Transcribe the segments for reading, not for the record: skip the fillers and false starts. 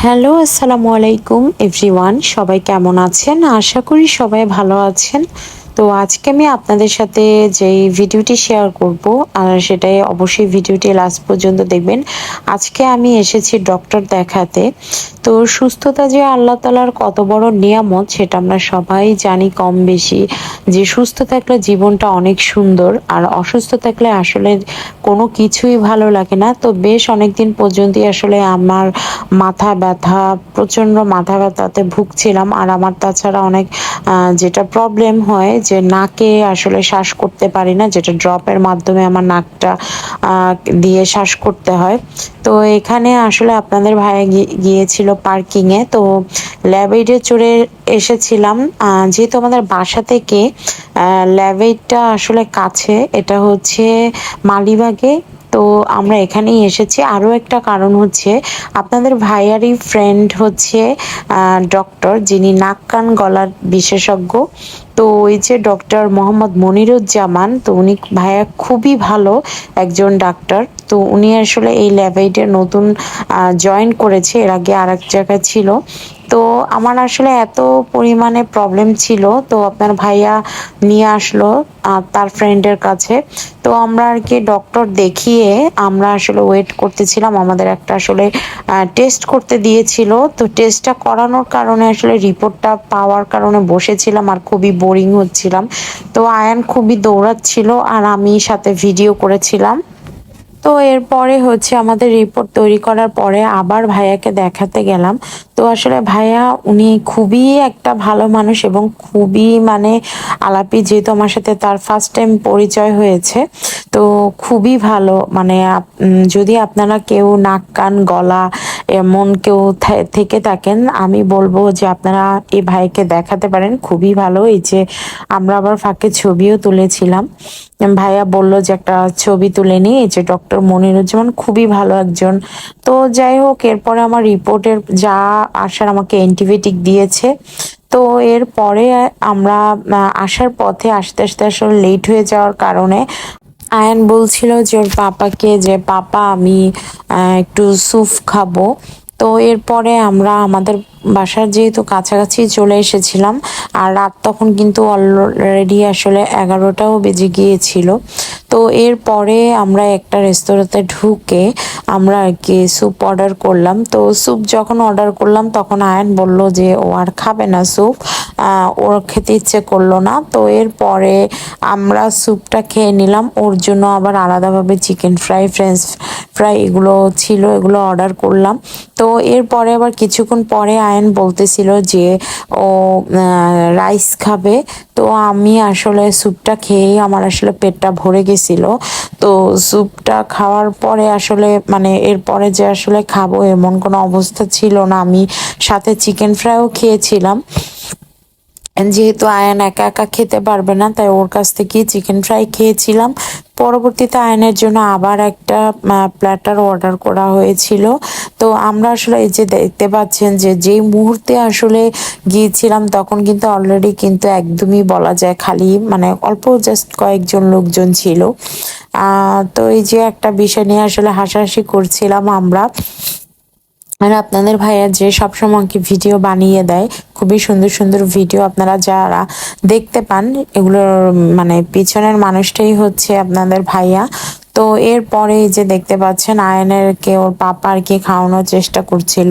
Hello, আসসালামু আলাইকুম everyone. সবাই কেমন আছেন? আশা করি সবাই ভালো আছেন। তো আজকে আমি আপনাদের সাথে যেই ভিডিওটি শেয়ার করব, আর সেটাই অবশ্যই ভিডিওটি লাস্ট পর্যন্ত দেখবেন। আজকে আমি এসেছি ডক্টর দেখাতে। তো সুস্থতা যে আল্লাহ তাআলার কত বড় নিয়ামত সেটা আমরা সবাই জানি কম বেশি। যে সুস্থ থাকলে জীবনটা অনেক সুন্দর, আর অসুস্থ থাকলে আসলে কোনো কিছুই ভালো লাগে না। তো বেশ অনেকদিন পর্যন্তই আসলে আমার মাথা ব্যথা, প্রচন্ড মাথা ব্যথাতে ভুগছিলাম। আর আমার তাছাড়া অনেক যেটা প্রবলেম হয় যে নাকে আসলে শ্বাস করতে পারি না, যেটা ড্রপের মাধ্যমে আমার নাকটা দিয়ে শ্বাস করতে হয়। তো এখানে আসলে আপনাদের ভাইয়া গিয়েছিল পার্কিং এ। তো ল্যাবএইডে চড়ে এসেছিলাম। যেহেতু আমাদের বাসা থেকে ল্যাবএইডটা আসলে কাছে, এটা হচ্ছে মালিবাগে। তো আমরা এখানেই এসেছি। আরো একটা কারণ হচ্ছে আপনাদের ভাইয়ারই ফ্রেন্ড হচ্ছে ডক্টর, যিনি নাক কান গলার বিশেষজ্ঞ। তো ওই যে ডক্টর মোহাম্মদ মনিরুজ্জামান, তো উনি ভাইয়া খুবই ভালো একজন ডাক্তার। তো উনি আসলে এই ল্যাবএইডে নতুন জয়েন করেছে, এর আগে আরেক জায়গায় ছিল। তো আমার আসলে এত পরিমাণে প্রবলেম ছিল, তো আপনার ভাইয়া নিয়ে আসলো তার ফ্রেন্ডের কাছে। তো আমরা আর কি ডক্টর দেখিয়ে আমরা আসলে ওয়েট করতেছিলাম। আমাদের একটা আসলে টেস্ট করতে দিয়েছিল। তো টেস্টটা করানোর কারণে আসলে রিপোর্টটা পাওয়ার কারণে বসেছিলাম আর খুবই বোরিং হচ্ছিলাম। তো আয়ান খুবই দৌড়াচ্ছিল আর আমি সাথে ভিডিও করেছিলাম। তো এরপরে হচ্ছে আমাদের রিপোর্ট তৈরি করার পরে আবার ভাইয়াকে দেখাতে গেলাম। তো আসলে ভাইয়া উনি খুবই একটা ভালো মানুষ এবং খুবই মানে আলাপি, যেহেতু আমার সাথে তার ফার্স্ট টাইম পরিচয় হয়েছে। তো খুবই ভালো মানে যদি আপনারা কেউ নাক কান গলা এমন কেউ থেকে থাকেন, আমি বলবো যে আপনারা এই ভাইকে দেখাতে পারেন, খুবই ভালো। এই যে আমরা আবার ফাঁকে ছবিও তুলেছিলাম। ভাইয়া বলল যে একটা ছবি তুলে নিই। এই যে ডক্টর মনিরুজ্জামান খুবই ভালো একজন। তো যাই হোক, এরপরে আমার রিপোর্টের যা আসার আমাকে অ্যান্টিবায়োটিক দিয়েছে। তো এরপরে আমরা আসার পথে আস্তে আস্তে আসলে লেট হয়ে যাওয়ার কারণে আয়ান বলছিল যে ওর পাপাকে যে পাপা আমি একটু স্যুপ খাবো। তো এরপরে আমরা আমাদের বাসার যেহেতু কাছাকাছি চলে এসেছিলাম, আর রাত তখন কিন্তু অলরেডি আসলে 11টাও বেজে গিয়েছিল। তো এরপরে আমরা একটা রেস্তোরাঁতে ঢুকে আমরা আর কি স্যুপ অর্ডার করলাম। তো স্যুপ যখন অর্ডার করলাম তখন আয়ান বলল যে ও আর খাবে না স্যুপ, ওর খেতে ইচ্ছে করলো না। তো এরপরে আমরা স্যুপটা খেয়ে নিলাম। ওর জন্য আবার আলাদাভাবে চিকেন ফ্রাই, ফ্রেঞ্চ ফ্রাই এগুলো ছিল, এগুলো অর্ডার করলাম। তো এরপরে আবার কিছুক্ষণ পরে আয়ন বলতেছিল যে ও রাইস খাবে। তো আমি আসলে স্যুপটা খেয়েই আমার আসলে পেটটা ভরে গেছিল। তো স্যুপটা খাওয়ার পরে আসলে মানে এরপরে যে আসলে খাবো এমন কোনো অবস্থা ছিল না। আমি সাথে চিকেন ফ্রাইও খেয়েছিলাম। যেহেতু আয়ান একা একা খেতে পারবে না, তাই ওর কাছ থেকে চিকেন ফ্রাই খেয়েছিলাম। পরবর্তীতে আয়নের জন্য আবার একটা প্ল্যাটার অর্ডার করা হয়েছিল। তো আমরা আসলে এই যে দেখতে পাচ্ছেন যে যেই মুহূর্তে আসলে গিয়েছিলাম তখন কিন্তু অলরেডি কিন্তু একদমই বলা যায় খালি, মানে অল্প জাস্ট কয়েকজন লোকজন ছিল। তো এই যে একটা বিষয় নিয়ে আসলে হাসাহাসি করছিলাম আমরা। আর আপনাদের ভাইয়া যে সবসময় আমাকে ভিডিও বানিয়ে দেয়, খুবই সুন্দর সুন্দর ভিডিও আপনারা যারা দেখতে পান, এগুলোর মানে পিছনের মানুষটাই হচ্ছে আপনাদের ভাইয়া। তো এরপরে যে দেখতে পাচ্ছেন আয়ানের কে ওর পাপা আর কি খাওয়ানোর চেষ্টা করছিল।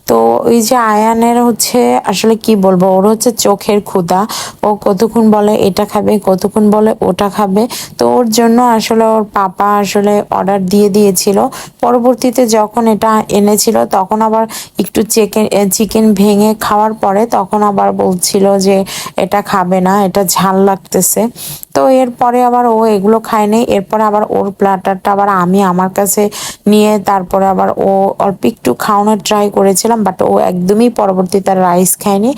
তো ওই যে আয়ানের হচ্ছে আসলে কি বলবো, ওর হচ্ছে চোখের ক্ষুধা। ও কতক্ষণ বলে এটা খাবে, কতক্ষণ বলে ওটা খাবে। তো ওর জন্য আসলে ওর পাপা আসলে অর্ডার দিয়ে দিয়েছিল। পরবর্তীতে যখন এটা এনেছিল তখন আবার একটু চিকেন ভেঙে খাওয়ার পরে তখন আবার বলছিল যে এটা খাবে না, এটা ঝাল লাগতেছে। তো এরপরে আবার ও এগুলো খায়নি। এরপরে আবার ওর প্ল্যাটারটা আবার আমি আমার কাছে নিয়ে তারপরে আবার ও অল্প একটু খাওয়ানোর ট্রাই করেছিলাম, বাট ও একদমই পরবর্তীতে রাইস খায়নি।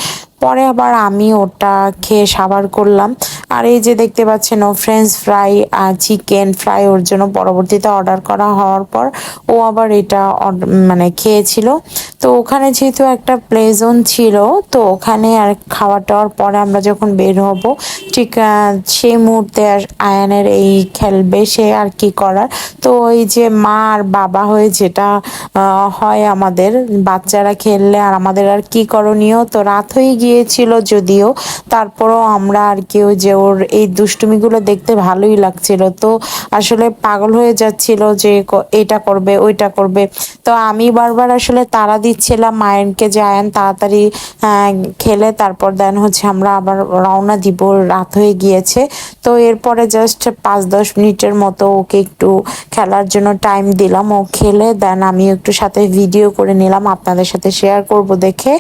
পরে আবার আমি ওটা খেয়ে সাবার করলাম। আর এই যে দেখতে পাচ্ছেন ও ফ্রেঞ্চ ফ্রাই আর চিকেন ফ্রাই ওর জন্য পরবর্তীতে অর্ডার করা হওয়ার পর ও আবার এটা মানে খেয়েছিল। তো ওখানে যেহেতু একটা প্লে জোন ছিল, তো ওখানে আর খাওয়া টাওয়ার পরে আমরা যখন বের হব ঠিক সেই মুহূর্তে আয়ানের এই খেলবে সে আর কি করার। তো ওই যে মা আর বাবা হয়ে যেটা হয় আমাদের বাচ্চারা খেললে আর আমাদের আর কি করণীয়। তো রাত হয়ে গিয়েছিল যদিও, তারপরও আমরা আর কি ওই যে ওর এই দুষ্টুমিগুলো দেখতে ভালোই লাগছিল। তো আসলে পাগল হয়ে যাচ্ছিল যে এটা করবে ওইটা করবে। তো আমি বারবার আসলে তাড়া দিচ্ছিলাম মায়েরকে যে আয়ান তাড়াতাড়ি খেলে তারপর দেন হচ্ছে আমরা আবার রওনা দিব, রাত হয়ে গিয়েছে। তো এরপরে জাস্ট 5-10 মিনিটের মতো ওকে একটু খেলার জন্য টাইম দিলাম, ও খেলে দেন আমি একটু সাথে ভিডিও করে নিলাম আপনাদের সাথে শেয়ার করব দেখে।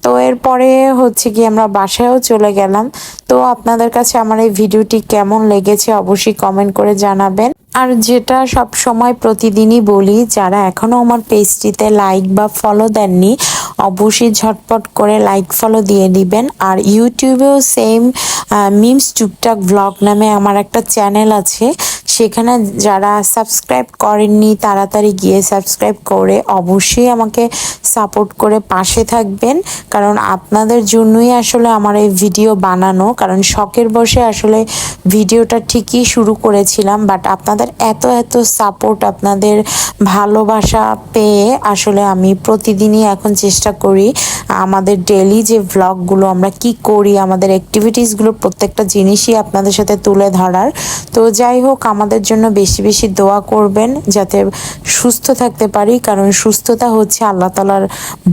তো এরপরে হচ্ছে কি আমরা বাসায়ও চলে গেলাম। তো আপনাদের কাছে আমার এই ভিডিওটি কেমন লেগেছে অবশ্যই কমেন্ট করে জানাবেন। আর যেটা সব সময় প্রতিদিনই বলি, যারা এখনো আমার পেজটিতে লাইক বা ফলো দেননি অবশ্যই ঝটপট করে লাইক ফলো দিয়ে দিবেন। আর ইউটিউবেও সেম মিমস টুকটাক ব্লগ নামে আমার একটা চ্যানেল আছে, সেখানে যারা সাবস্ক্রাইব করেননি তাড়াতাড়ি গিয়ে সাবস্ক্রাইব করে অবশ্যই আমাকে সাপোর্ট করে পাশে থাকবেন। কারণ আপনাদের জন্যই আসলে আমার এই ভিডিও বানানো, কারণ শখের বসে আসলে ভিডিওটা ঠিকই শুরু করেছিলাম, বাট আপনাদের এত এত সাপোর্ট আপনাদের ভালোবাসা পেয়ে আসলে আমি প্রতিদিনই এখন চেষ্টা করি আমাদের ডেইলি যে ভ্লগগুলো আমরা কি করি আমাদের অ্যাক্টিভিটিসগুলো প্রত্যেকটা জিনিসই আপনাদের সাথে তুলে ধরার। তো যাই হোক, আমাদের জন্য বেশি বেশি দোয়া করবেন যাতে সুস্থ থাকতে পারি, কারণ সুস্থতা হচ্ছে আল্লাহ তাআলার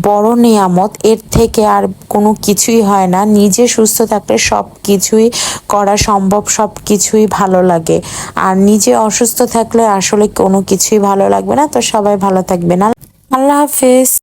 বড় নিয়ামত, এর থেকে আর কোনো কিছুই হয় না। নিজে সুস্থ থাকলে সব কিছুই করা সম্ভব, সব কিছুই ভালো লাগে। আর নিজে অসুস্থ থাকলে আসলে কোনো কিছুই ভালো লাগবে না। তো সবাই ভালো থাকবেন। আল্লাহ হাফেজ।